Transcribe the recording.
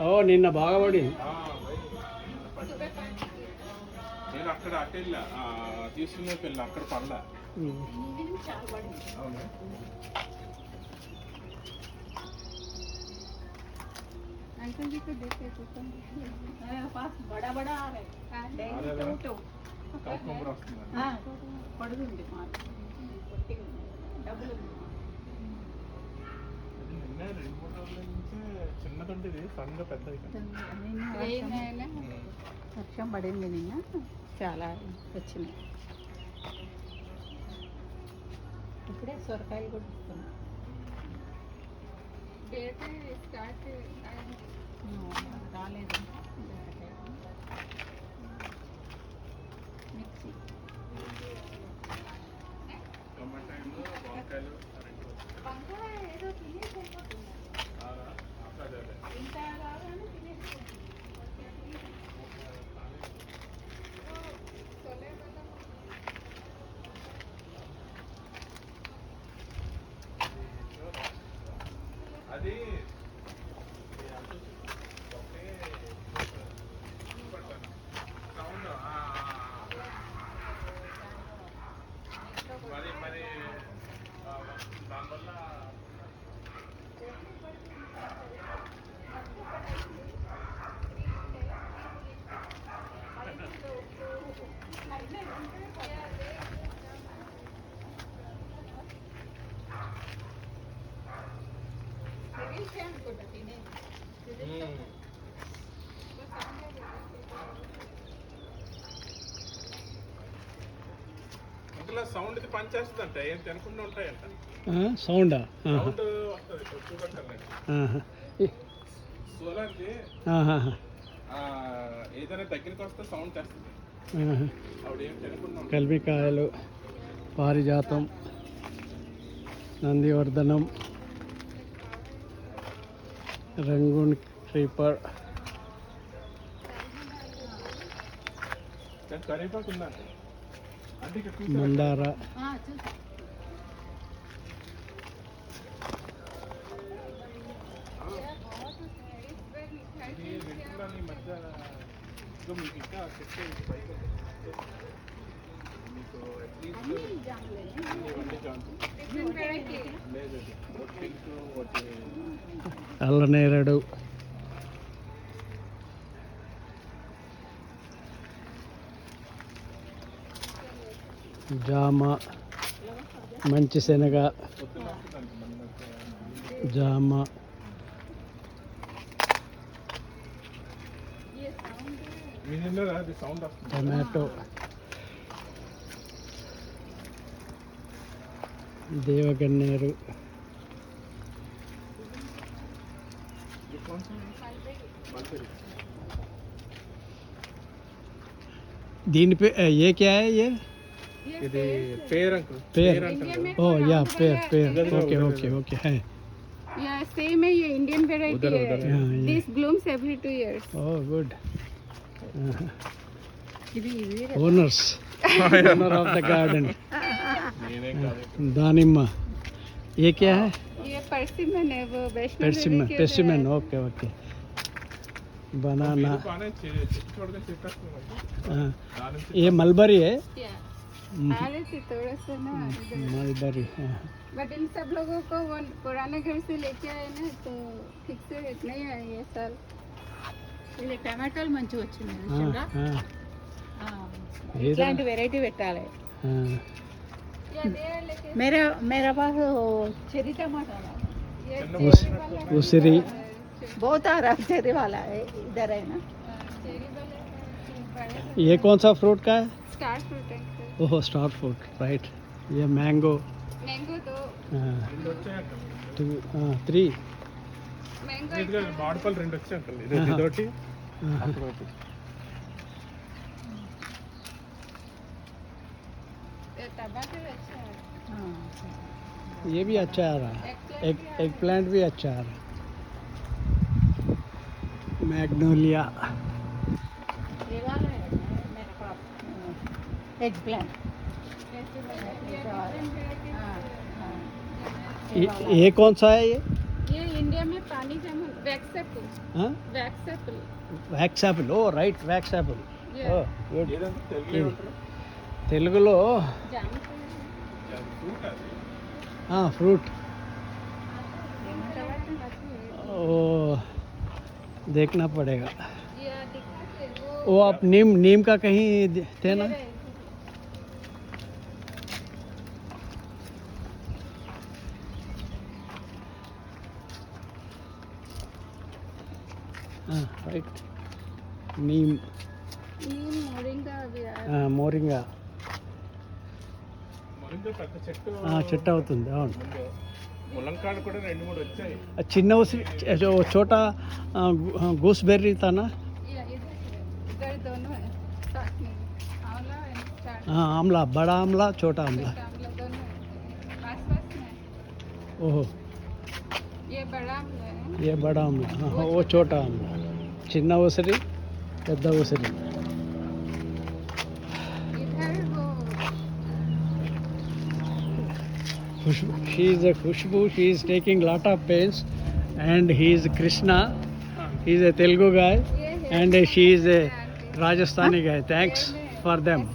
ఓ నిన్న బాగా పడింది. నేను అక్కడ అటెళ్ళా తీసుకునే పిల్ల అక్కడ పడలా. అవును अंकल जी को देखे तो पास बड़ा बड़ा आ रहा है కౌకుంబర్ వస్తుంది. పడుతుంది డబ్బులు నిన్న 2-3 రోజుల నుంచే చిన్నదుండేది సడన్గా పెద్దది. వర్షం పడింది నిన్న, చాలా వచ్చినాయి. ఇప్పుడే సొరకాయలు కూడా ఇస్తున్నాం. రాలేదు మిక్సీ టమాటాలు వంకాయలు ఏదో తినేసి ఇంత రాగానే తినేసి అది సౌండ్ మరి మరి దానివల్ల అందులో సౌండ్ ఇది పనిచేస్తుందంట, ఏం తినకుండా ఉంటాయంట. సౌండా? సౌండ్ వస్తుంది చూడండి. సోలార్ది ఏదైనా దగ్గరికి వస్తే సౌండ్ చేస్తుంది. ఆవిడ ఏం తినకుండా ఉంటుంది. కల్మికాయలు, పారిజాతం, నందివర్ధనం, రంగూన్ క్రీపర్, కరివేపాకు ఉందంట అంటే ఇక్కడ మందార, ఈ మధ్య మీకు ఇంకా చెట్టు పైకి మీకు అట్లీస్ట్ ఇవన్నీ ఛాన్స్ లేదు. పింక్ ఒకటి అల్లనేరేడు, జామ, మంచి శనగ, జామ, అది సౌండ్ వస్తుంది. టమాటో, దేవగన్నేరు, దీని पे ये क्या है ये? ఇది పేర్ అంకుల్. पेर। అంటారు. ओ या पेर ओके ओके ओके है। Yeah, same है, ये Indian variety है. हाँ, ये। This blooms every 2 years. Oh good. ఇది Owners owner of the garden. నేనే కాదు. दानिम्मा, ये क्या है? ये persimmon है, वो वैष्णो पेर्सिमन, देवी के पेर्सिमन ओके ओके। बनाना, ఇది బాగానే చెట్టు చూడగా చెప్పేస్తున్నాం. ये मलबरी है। Yeah. आ रहे थे थोड़ा सा ना इधर, मलबरी बट इन सब लोगों को वो पुराने घर से लेके आए ना, तो ठीक से नहीं आए ये साल. ఇది టమాటాలు మంచిగా వచ్చింది. ఇట్లాంటి వెరైటీ పెట్టాలి. मेरा मेरा पास चेरी टमाटर उसिरी, बहुत आ रहा है, चेरी वाला है इधर है ना. ये कौन सा फ्रूट का है? स्टार फ्रूट है. ओह स्टार फ्रूट राइट। ये मैंगो, मैंगो तो 2 3 मैंगो మామిడిపళ్ళు 2 వచ్చాయి అంకుల్. ఇదొకటి అదొకటి. टमाटर अच्छा है. ये भी अच्छा आ रहा है। एग प्लांट भी अच्छा आ रहा है। मैग्नोलिया, ये वाला है मेरे पास एग प्लांट. ये कौन सा है ये? ये इंडिया में पानी जामुन wax apple. Huh? Wax apple. Wax apple. Oh, right, wax apple. Yeah. Oh, good. ఏదంటే తెలుగులో ఏమంటారు? తెలుగులో జామకాయ. ఫ్రూట్ అది. ఫ్రూట్. ఏమంటావా అంటే నాకు ओ देखना पड़ेगा. Yeah, दिखाते वो आप नीम का कहीं थे ना? ये हाँ, राइट. नीम. नीम मोरिंगा भी है. మోరింగా మొరింగా పెద్ద చెట్టు చెట్టు అవుతుంది. అవును. ముందు ములంకాడ కూడా 2-3 వచ్చాయి. చిన్న ఉసిరి जो छोटा गूसबेरी था ना? ये इधर दोनों है साथ में. आंवला है स्टार्ट. आमला, बड़ा आमला, छोटा आमला. आंवला दोनों है. पास में. ओहो, ये बड़ा आंवला है. ये बड़ा आमला. वो छोटा आमला. చిన్న ఉసిరి, పెద్ద ఉసిరి. इधर वो Khushbu, she is a Khushbu. She is taking lot of pains, and he is Krishna. He is a Telugu guy, ये है and she is a Rajasthani guy. Thanks for them.